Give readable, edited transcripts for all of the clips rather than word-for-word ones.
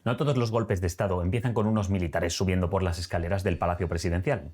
No todos los golpes de Estado empiezan con unos militares subiendo por las escaleras del Palacio Presidencial.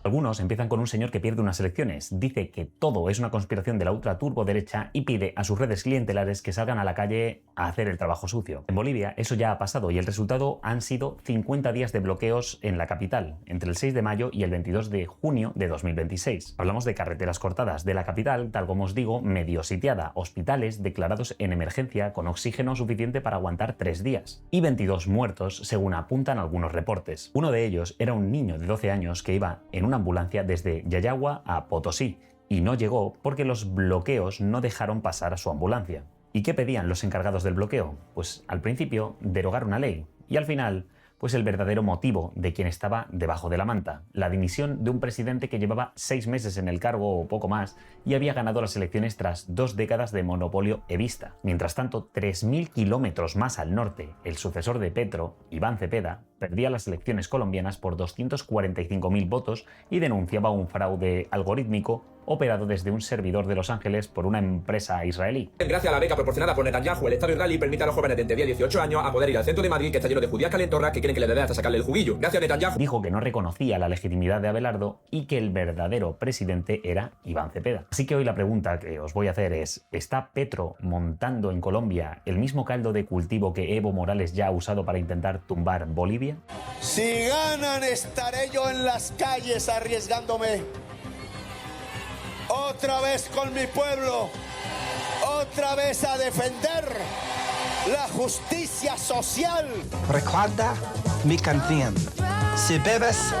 Algunos empiezan con un señor que pierde unas elecciones, dice que todo es una conspiración de la ultraturboderecha y pide a sus redes clientelares que salgan a la calle a hacer el trabajo sucio. En Bolivia eso ya ha pasado y el resultado han sido 50 días de bloqueos en la capital, entre el 6 de mayo y el 22 de junio de 2026. Hablamos de carreteras cortadas, de la capital, tal como os digo, medio sitiada, hospitales declarados en emergencia con oxígeno suficiente para aguantar 3 días, y 22 muertos según apuntan algunos reportes. Uno de ellos era un niño de 12 años que iba en una ambulancia desde Yayagua a Potosí y no llegó porque los bloqueos no dejaron pasar a su ambulancia. ¿Y qué pedían los encargados del bloqueo? Pues al principio derogar una ley y al final pues el verdadero motivo de quien estaba debajo de la manta, la dimisión de un presidente que llevaba 6 meses en el cargo o poco más y había ganado las elecciones tras 2 décadas de monopolio evista. Mientras tanto, 3.000 kilómetros más al norte, el sucesor de Petro, Iván Cepeda, perdía las elecciones colombianas por 245.000 votos y denunciaba un fraude algorítmico operado desde un servidor de Los Ángeles por una empresa israelí. Gracias a la beca proporcionada por Netanyahu, el Estado israelí permite a los jóvenes de entre 10 y 18 años a poder ir al centro de Madrid, que está lleno de judías calentorras que quieren que le dé hasta sacarle el juguillo. Gracias a Netanyahu. Dijo que no reconocía la legitimidad de Abelardo y que el verdadero presidente era Iván Cepeda. Así que hoy la pregunta que os voy a hacer es: ¿está Petro montando en Colombia el mismo caldo de cultivo que Evo Morales ya ha usado para intentar tumbar Bolivia? Si ganan, estaré yo en las calles arriesgándome. Otra vez con mi pueblo, otra vez a defender la justicia social. Recuerda mi canción. Si bebes,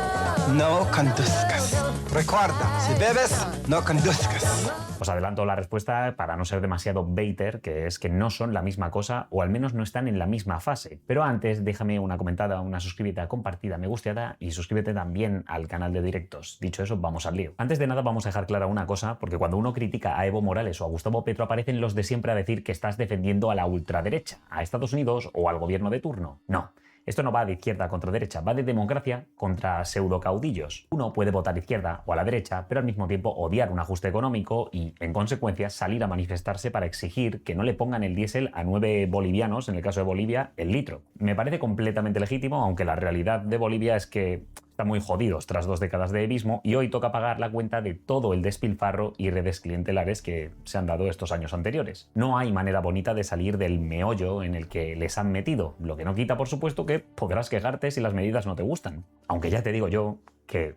no conduzcas. Recuerda, si bebes, no conduzcas. Os adelanto la respuesta para no ser demasiado baiter, que es que no son la misma cosa o al menos no están en la misma fase. Pero antes déjame una comentada, una suscribida, compartida, me gusteada y suscríbete también al canal de directos. Dicho eso, vamos al lío. Antes de nada vamos a dejar clara una cosa, porque cuando uno critica a Evo Morales o a Gustavo Petro aparecen los de siempre a decir que estás defendiendo a la ultraderecha, a Estados Unidos o al gobierno de turno. No. Esto no va de izquierda contra derecha, va de democracia contra pseudocaudillos. Uno puede votar izquierda o a la derecha, pero al mismo tiempo odiar un ajuste económico y, en consecuencia, salir a manifestarse para exigir que no le pongan el diésel a 9 bolivianos, en el caso de Bolivia, el litro. Me parece completamente legítimo, aunque la realidad de Bolivia es que están muy jodidos tras 2 décadas de evismo y hoy toca pagar la cuenta de todo el despilfarro y redes clientelares que se han dado estos años anteriores. No hay manera bonita de salir del meollo en el que les han metido, lo que no quita, por supuesto, que podrás quejarte si las medidas no te gustan. Aunque ya te digo yo que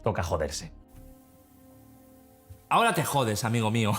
toca joderse. Ahora te jodes, amigo mío.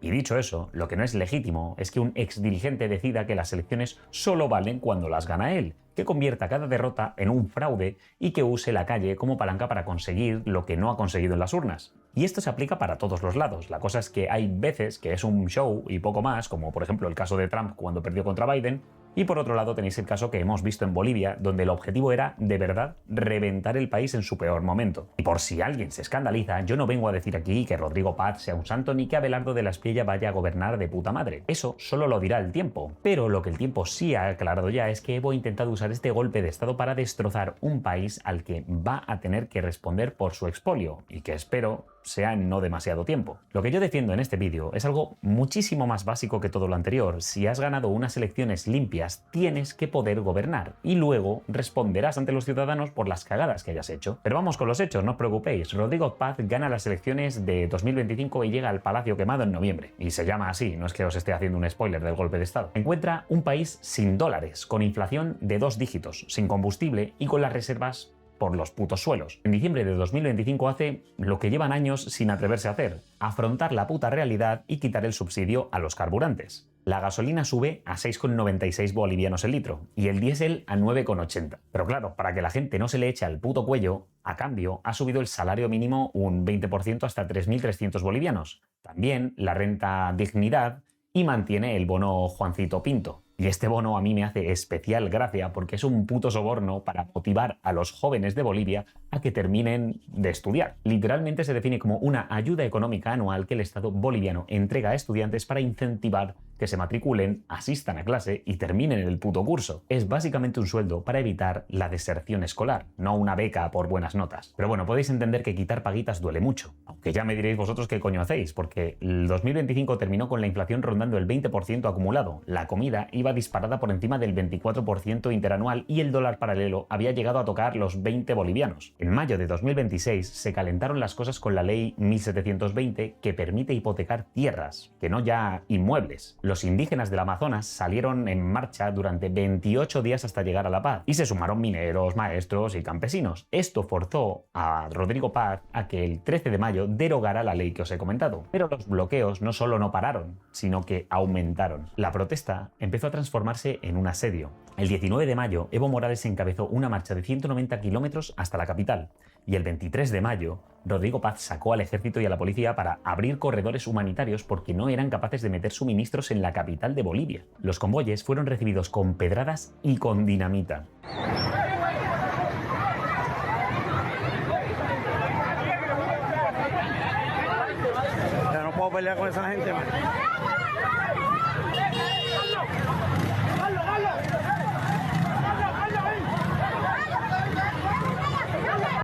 Y dicho eso, lo que no es legítimo es que un exdirigente decida que las elecciones solo valen cuando las gana él, que convierta cada derrota en un fraude y que use la calle como palanca para conseguir lo que no ha conseguido en las urnas. Y esto se aplica para todos los lados. La cosa es que hay veces que es un show y poco más, como por ejemplo el caso de Trump cuando perdió contra Biden, y por otro lado tenéis el caso que hemos visto en Bolivia, donde el objetivo era, de verdad, reventar el país en su peor momento. Y por si alguien se escandaliza, yo no vengo a decir aquí que Rodrigo Paz sea un santo ni que Abelardo de la Espriella vaya a gobernar de puta madre. Eso solo lo dirá el tiempo. Pero lo que el tiempo sí ha aclarado ya es que Evo ha intentado usar este golpe de Estado para destrozar un país al que va a tener que responder por su expolio, y que espero sea en no demasiado tiempo. Lo que yo defiendo en este vídeo es algo muchísimo más básico que todo lo anterior. Si has ganado unas elecciones limpias, tienes que poder gobernar y luego responderás ante los ciudadanos por las cagadas que hayas hecho. Pero vamos con los hechos, no os preocupéis. Rodrigo Paz gana las elecciones de 2025 y llega al Palacio Quemado en noviembre. Y se llama así, no es que os esté haciendo un spoiler del golpe de Estado. Encuentra un país sin dólares, con inflación de 2 dígitos, sin combustible y con las reservas por los putos suelos. En diciembre de 2025 hace lo que llevan años sin atreverse a hacer: afrontar la puta realidad y quitar el subsidio a los carburantes. La gasolina sube a 6,96 bolivianos el litro y el diésel a 9,80. Pero claro, para que la gente no se le eche al puto cuello, a cambio ha subido el salario mínimo un 20% hasta 3.300 bolivianos. También la renta dignidad y mantiene el bono Juancito Pinto. Y este bono a mí me hace especial gracia porque es un puto soborno para motivar a los jóvenes de Bolivia a que terminen de estudiar. Literalmente se define como una ayuda económica anual que el Estado boliviano entrega a estudiantes para incentivar que se matriculen, asistan a clase y terminen el puto curso. Es básicamente un sueldo para evitar la deserción escolar, no una beca por buenas notas. Pero bueno, podéis entender que quitar paguitas duele mucho, aunque ya me diréis vosotros qué coño hacéis, porque el 2025 terminó con la inflación rondando el 20% acumulado, la comida iba disparada por encima del 24% interanual y el dólar paralelo había llegado a tocar los 20 bolivianos. En mayo de 2026 se calentaron las cosas con la ley 1720 que permite hipotecar tierras, que no ya inmuebles. Los indígenas del Amazonas salieron en marcha durante 28 días hasta llegar a la paz y se sumaron mineros, maestros y campesinos. Esto forzó a Rodrigo Paz a que el 13 de mayo derogara la ley que os he comentado. Pero los bloqueos no solo no pararon, sino que aumentaron. La protesta empezó a transformarse en un asedio. El 19 de mayo, Evo Morales encabezó una marcha de 190 kilómetros hasta la capital y el 23 de mayo, Rodrigo Paz sacó al ejército y a la policía para abrir corredores humanitarios porque no eran capaces de meter suministros en la capital de Bolivia. Los convoyes fueron recibidos con pedradas y con dinamita. Ya no puedo pelear con esa gente, man.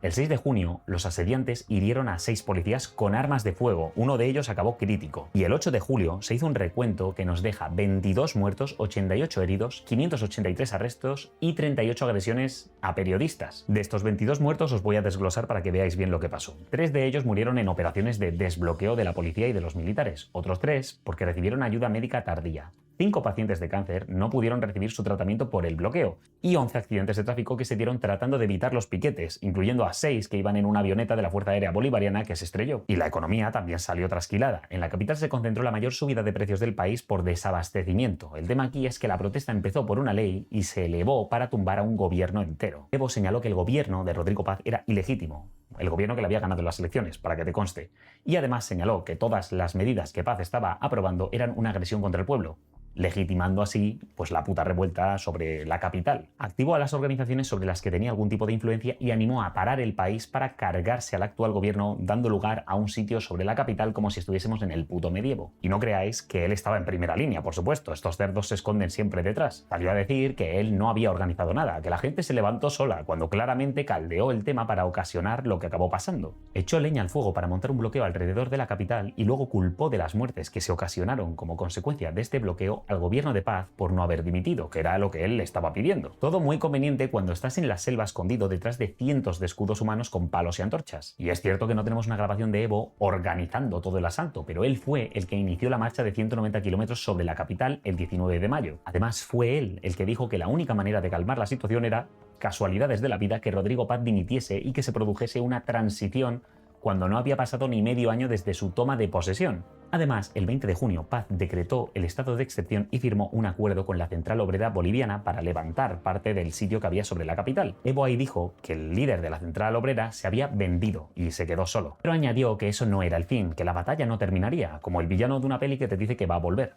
El 6 de junio, los asediantes hirieron a 6 policías con armas de fuego, uno de ellos acabó crítico. Y el 8 de julio se hizo un recuento que nos deja 22 muertos, 88 heridos, 583 arrestos y 38 agresiones a periodistas. De estos 22 muertos os voy a desglosar para que veáis bien lo que pasó. 3 de ellos murieron en operaciones de desbloqueo de la policía y de los militares, otros 3 porque recibieron ayuda médica tardía. 5 pacientes de cáncer no pudieron recibir su tratamiento por el bloqueo y 11 accidentes de tráfico que se dieron tratando de evitar los piquetes, incluyendo a 6 que iban en una avioneta de la Fuerza Aérea Bolivariana que se estrelló. Y la economía también salió trasquilada. En la capital se concentró la mayor subida de precios del país por desabastecimiento. El tema aquí es que la protesta empezó por una ley y se elevó para tumbar a un gobierno entero. Evo señaló que el gobierno de Rodrigo Paz era ilegítimo, el gobierno que le había ganado las elecciones, para que te conste. Y además señaló que todas las medidas que Paz estaba aprobando eran una agresión contra el pueblo, legitimando así pues la puta revuelta sobre la capital. Activó a las organizaciones sobre las que tenía algún tipo de influencia y animó a parar el país para cargarse al actual gobierno, dando lugar a un sitio sobre la capital como si estuviésemos en el puto medievo. Y no creáis que él estaba en primera línea, por supuesto, estos cerdos se esconden siempre detrás. Salió a decir que él no había organizado nada, que la gente se levantó sola, cuando claramente caldeó el tema para ocasionar lo que acabó pasando. Echó leña al fuego para montar un bloqueo alrededor de la capital y luego culpó de las muertes que se ocasionaron como consecuencia de este bloqueo al gobierno de Paz por no haber dimitido, que era lo que él le estaba pidiendo. Todo muy conveniente cuando estás en la selva escondido detrás de cientos de escudos humanos con palos y antorchas. Y es cierto que no tenemos una grabación de Evo organizando todo el asalto, pero él fue el que inició la marcha de 190 kilómetros sobre la capital el 19 de mayo. Además, fue él el que dijo que la única manera de calmar la situación era, casualidades de la vida, que Rodrigo Paz dimitiese y que se produjese una transición cuando no había pasado ni medio año desde su toma de posesión. Además, el 20 de junio, Paz decretó el estado de excepción y firmó un acuerdo con la Central Obrera Boliviana para levantar parte del sitio que había sobre la capital. Evo ahí dijo que el líder de la Central Obrera se había vendido y se quedó solo. Pero añadió que eso no era el fin, que la batalla no terminaría, como el villano de una peli que te dice que va a volver.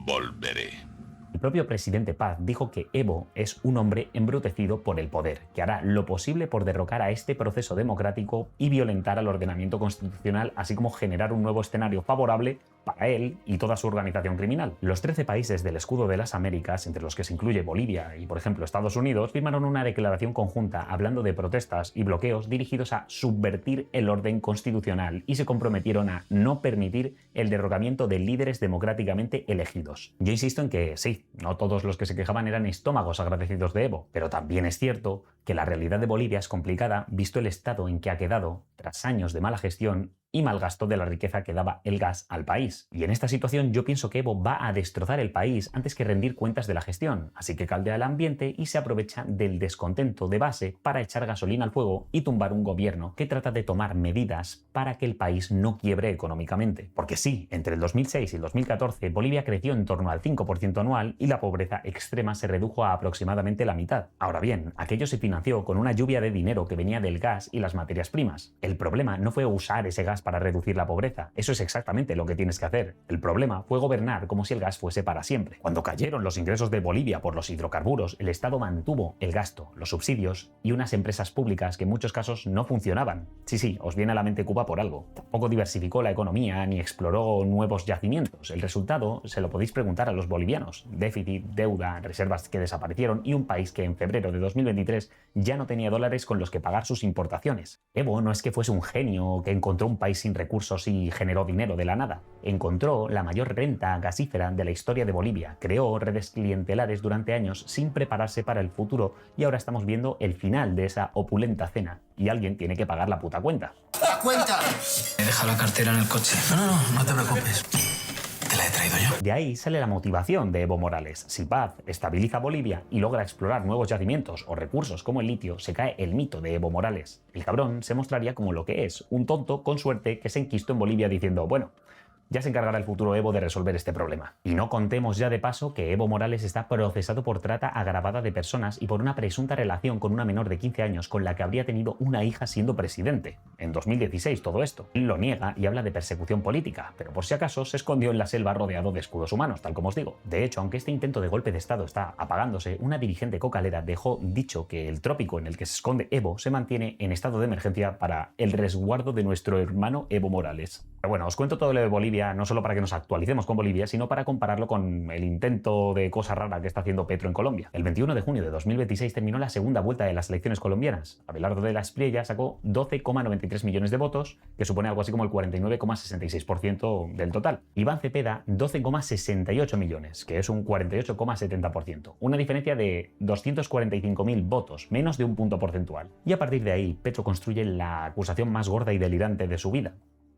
Volveré. El propio presidente Paz dijo que Evo es un hombre embrutecido por el poder, que hará lo posible por derrocar a este proceso democrático y violentar al ordenamiento constitucional, así como generar un nuevo escenario favorable para él y toda su organización criminal. Los 13 países del Escudo de las Américas, entre los que se incluye Bolivia y, por ejemplo, Estados Unidos, firmaron una declaración conjunta hablando de protestas y bloqueos dirigidos a subvertir el orden constitucional y se comprometieron a no permitir el derrocamiento de líderes democráticamente elegidos. Yo insisto en que sí, no todos los que se quejaban eran estómagos agradecidos de Evo, pero también es cierto que la realidad de Bolivia es complicada visto el estado en que ha quedado tras años de mala gestión y mal gasto de la riqueza que daba el gas al país. Y en esta situación yo pienso que Evo va a destrozar el país antes que rendir cuentas de la gestión, así que caldea el ambiente y se aprovecha del descontento de base para echar gasolina al fuego y tumbar un gobierno que trata de tomar medidas para que el país no quiebre económicamente. Porque sí, entre el 2006 y el 2014 Bolivia creció en torno al 5% anual y la pobreza extrema se redujo a aproximadamente la mitad. Ahora bien, aquello se financió con una lluvia de dinero que venía del gas y las materias primas. El problema no fue usar ese gas medidas para reducir la pobreza. Eso es exactamente lo que tienes que hacer. El problema fue gobernar como si el gas fuese para siempre. Cuando cayeron los ingresos de Bolivia por los hidrocarburos, el Estado mantuvo el gasto, los subsidios y unas empresas públicas que en muchos casos no funcionaban. Sí, os viene a la mente Cuba por algo. Tampoco diversificó la economía ni exploró nuevos yacimientos. El resultado se lo podéis preguntar a los bolivianos. Déficit, deuda, reservas que desaparecieron y un país que en febrero de 2023 ya no tenía dólares con los que pagar sus importaciones. Evo no es que fuese un genio que encontró un país sin recursos y generó dinero de la nada. Encontró la mayor renta gasífera de la historia de Bolivia, creó redes clientelares durante años sin prepararse para el futuro y ahora estamos viendo el final de esa opulenta cena y alguien tiene que pagar la puta cuenta. ¡La cuenta! He dejado la cartera en el coche. No te preocupes. Te la he traído yo. De ahí sale la motivación de Evo Morales. Si Paz estabiliza Bolivia y logra explorar nuevos yacimientos o recursos como el litio, se cae el mito de Evo Morales. El cabrón se mostraría como lo que es, un tonto con suerte que se enquistó en Bolivia diciendo, bueno, ya se encargará el futuro Evo de resolver este problema. Y no contemos ya de paso que Evo Morales está procesado por trata agravada de personas y por una presunta relación con una menor de 15 años con la que habría tenido una hija siendo presidente. En 2016 todo esto. Él lo niega y habla de persecución política, pero por si acaso se escondió en la selva rodeado de escudos humanos, tal como os digo. De hecho, aunque este intento de golpe de estado está apagándose, una dirigente cocalera dejó dicho que el trópico en el que se esconde Evo se mantiene en estado de emergencia para el resguardo de nuestro hermano Evo Morales. Pero bueno, os cuento todo lo de Bolivia no solo para que nos actualicemos con Bolivia, sino para compararlo con el intento de cosa rara que está haciendo Petro en Colombia. El 21 de junio de 2026 terminó la segunda vuelta de las elecciones colombianas. Abelardo de la Espriella sacó 12,93 millones de votos, que supone algo así como el 49,66% del total. Iván Cepeda, 12,68 millones, que es un 48,70%. Una diferencia de 245.000 votos, menos de un punto porcentual. Y a partir de ahí, Petro construye la acusación más gorda y delirante de su vida.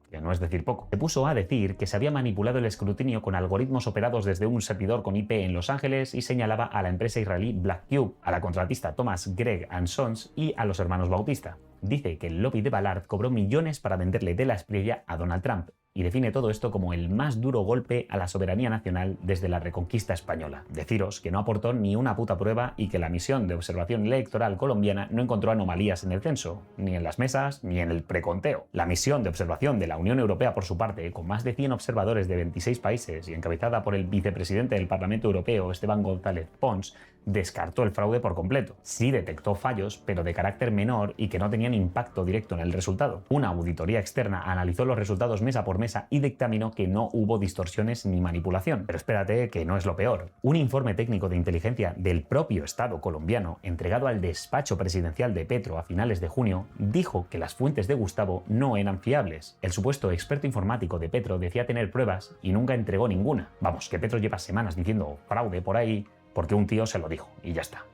Que no es decir poco. Se puso a decir que se había manipulado el escrutinio con algoritmos operados desde un servidor con IP en Los Ángeles y señalaba a la empresa israelí Black Cube, a la contratista Thomas Gregg & Sons y a los hermanos Bautista. Dice que el lobby de Ballard cobró millones para venderle de la Espriella a Donald Trump y define todo esto como el más duro golpe a la soberanía nacional desde la reconquista española. Deciros que no aportó ni una puta prueba y que la misión de observación electoral colombiana no encontró anomalías en el censo, ni en las mesas, ni en el preconteo. La misión de observación de la Unión Europea, por su parte, con más de 100 observadores de 26 países y encabezada por el vicepresidente del Parlamento Europeo, Esteban González Pons, descartó el fraude por completo. Sí detectó fallos, pero de carácter menor y que no tenían impacto directo en el resultado. Una auditoría externa analizó los resultados mesa por mesa y dictaminó que no hubo distorsiones ni manipulación. Pero espérate, que no es lo peor. Un informe técnico de inteligencia del propio Estado colombiano, entregado al despacho presidencial de Petro a finales de junio, dijo que las fuentes de Gustavo no eran fiables. El supuesto experto informático de Petro decía tener pruebas y nunca entregó ninguna. Vamos, que Petro lleva semanas diciendo fraude por ahí, porque un tío se lo dijo, y ya está.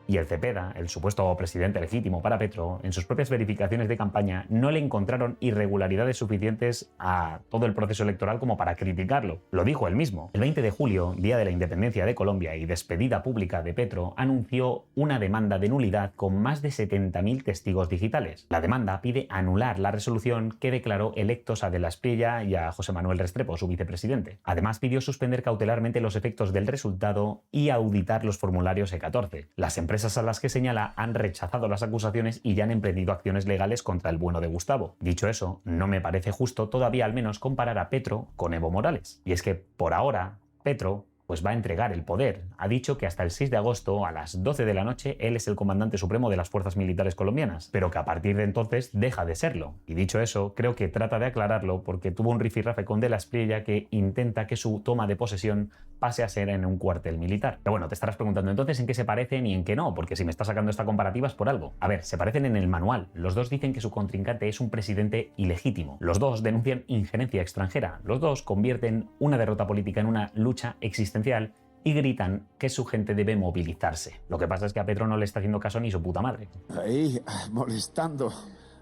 Y el Cepeda, el supuesto presidente legítimo para Petro, en sus propias verificaciones de campaña no le encontraron irregularidades suficientes a todo el proceso electoral como para criticarlo. Lo dijo él mismo. El 20 de julio, día de la independencia de Colombia y despedida pública de Petro, anunció una demanda de nulidad con más de 70.000 testigos digitales. La demanda pide anular la resolución que declaró electos a De la Espriella y a José Manuel Restrepo, su vicepresidente. Además, pidió suspender cautelarmente los efectos del resultado y auditar los formularios E14. Las empresas a las que señala han rechazado las acusaciones y ya han emprendido acciones legales contra el bueno de Gustavo. Dicho eso, no me parece justo todavía al menos comparar a Petro con Evo Morales. Y es que por ahora, Petro pues va a entregar el poder. Ha dicho que hasta el 6 de agosto a las 12 de la noche él es el comandante supremo de las fuerzas militares colombianas, pero que a partir de entonces deja de serlo. Y dicho eso, creo que trata de aclararlo porque tuvo un rifirrafe con De la Espriella que intenta que su toma de posesión pase a ser en un cuartel militar. Pero bueno, te estarás preguntando entonces en qué se parecen y en qué no, porque si me está sacando esta comparativa es por algo. A ver, se parecen en el manual. Los dos dicen que su contrincante es un presidente ilegítimo. Los dos denuncian injerencia extranjera. Los dos convierten una derrota política en una lucha existencial y gritan que su gente debe movilizarse. Lo que pasa es que a Petro no le está haciendo caso ni su puta madre. Ahí molestando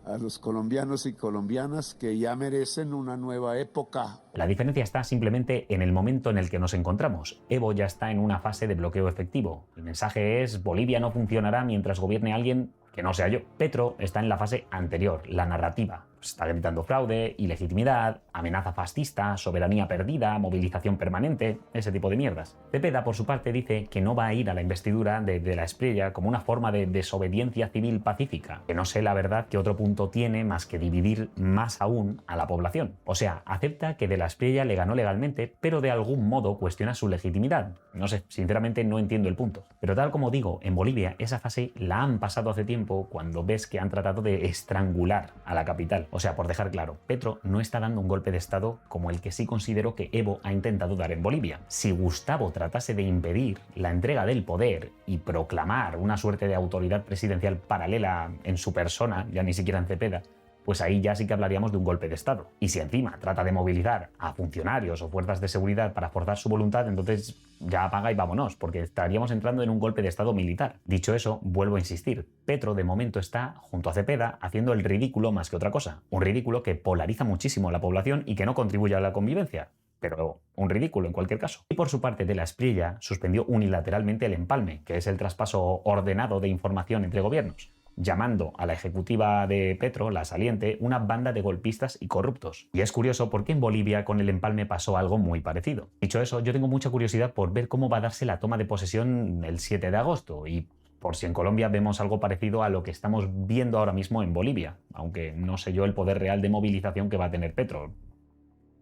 a los colombianos y colombianas que ya merecen una nueva época. La diferencia está simplemente en el momento en el que nos encontramos. Evo ya está en una fase de bloqueo efectivo. El mensaje es: Bolivia no funcionará mientras gobierne alguien que no sea yo. Petro está en la fase anterior, la narrativa. Pues está gritando fraude, ilegitimidad, amenaza fascista, soberanía perdida, movilización permanente, ese tipo de mierdas. Cepeda, por su parte, dice que no va a ir a la investidura de la Espriella como una forma de desobediencia civil pacífica, que no sé la verdad qué otro punto tiene más que dividir más aún a la población. O sea, acepta que de la Espriella le ganó legalmente, pero de algún modo cuestiona su legitimidad. No sé, sinceramente no entiendo el punto. Pero tal como digo, en Bolivia esa fase la han pasado hace tiempo cuando ves que han tratado de estrangular a la capital. O sea, por dejar claro, Petro no está dando un golpe de estado como el que sí considero que Evo ha intentado dar en Bolivia. Si Gustavo tratase de impedir la entrega del poder y proclamar una suerte de autoridad presidencial paralela en su persona, ya ni siquiera en Cepeda, pues ahí ya sí que hablaríamos de un golpe de estado. Y si encima trata de movilizar a funcionarios o fuerzas de seguridad para forzar su voluntad, entonces ya apaga y vámonos, porque estaríamos entrando en un golpe de estado militar. Dicho eso, vuelvo a insistir, Petro de momento está, junto a Cepeda, haciendo el ridículo más que otra cosa. Un ridículo que polariza muchísimo a la población y que no contribuye a la convivencia. Pero un ridículo en cualquier caso. Y por su parte, de la Espriella suspendió unilateralmente el empalme, que es el traspaso ordenado de información entre gobiernos, llamando a la ejecutiva de Petro, la saliente, una banda de golpistas y corruptos. Y es curioso porque en Bolivia con el empalme pasó algo muy parecido. Dicho eso, yo tengo mucha curiosidad por ver cómo va a darse la toma de posesión el 7 de agosto y por si en Colombia vemos algo parecido a lo que estamos viendo ahora mismo en Bolivia, aunque no sé yo el poder real de movilización que va a tener Petro.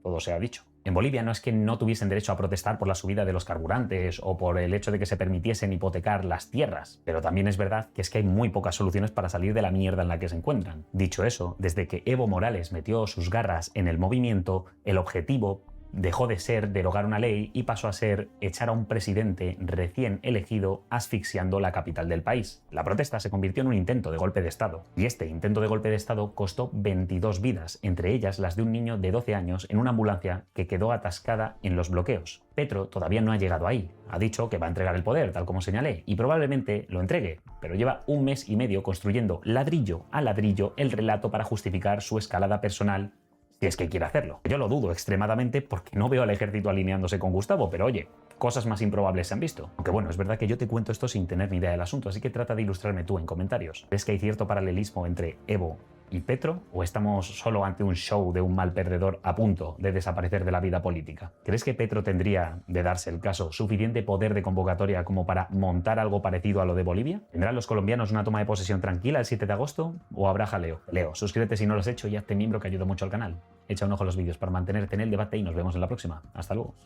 Todo se ha dicho. En Bolivia no es que no tuviesen derecho a protestar por la subida de los carburantes o por el hecho de que se permitiesen hipotecar las tierras, pero también es verdad que es que hay muy pocas soluciones para salir de la mierda en la que se encuentran. Dicho eso, desde que Evo Morales metió sus garras en el movimiento, el objetivo dejó de ser derogar una ley y pasó a ser echar a un presidente recién elegido asfixiando la capital del país. La protesta se convirtió en un intento de golpe de Estado, y este intento de golpe de Estado costó 22 vidas, entre ellas las de un niño de 12 años en una ambulancia que quedó atascada en los bloqueos. Petro todavía no ha llegado ahí, ha dicho que va a entregar el poder, tal como señalé, y probablemente lo entregue, pero lleva un mes y medio construyendo ladrillo a ladrillo el relato para justificar su escalada personal, si es que quiere hacerlo. Yo lo dudo extremadamente porque no veo al ejército alineándose con Gustavo, pero oye, cosas más improbables se han visto. Aunque bueno, es verdad que yo te cuento esto sin tener ni idea del asunto, así que trata de ilustrarme tú en comentarios. ¿Ves que hay cierto paralelismo entre Evo y Petro? ¿O estamos solo ante un show de un mal perdedor a punto de desaparecer de la vida política? ¿Crees que Petro tendría, de darse el caso, suficiente poder de convocatoria como para montar algo parecido a lo de Bolivia? ¿Tendrán los colombianos una toma de posesión tranquila el 7 de agosto? ¿O habrá jaleo? Leo, suscríbete si no lo has hecho y hazte miembro que ayuda mucho al canal. Echa un ojo a los vídeos para mantenerte en el debate y nos vemos en la próxima. Hasta luego.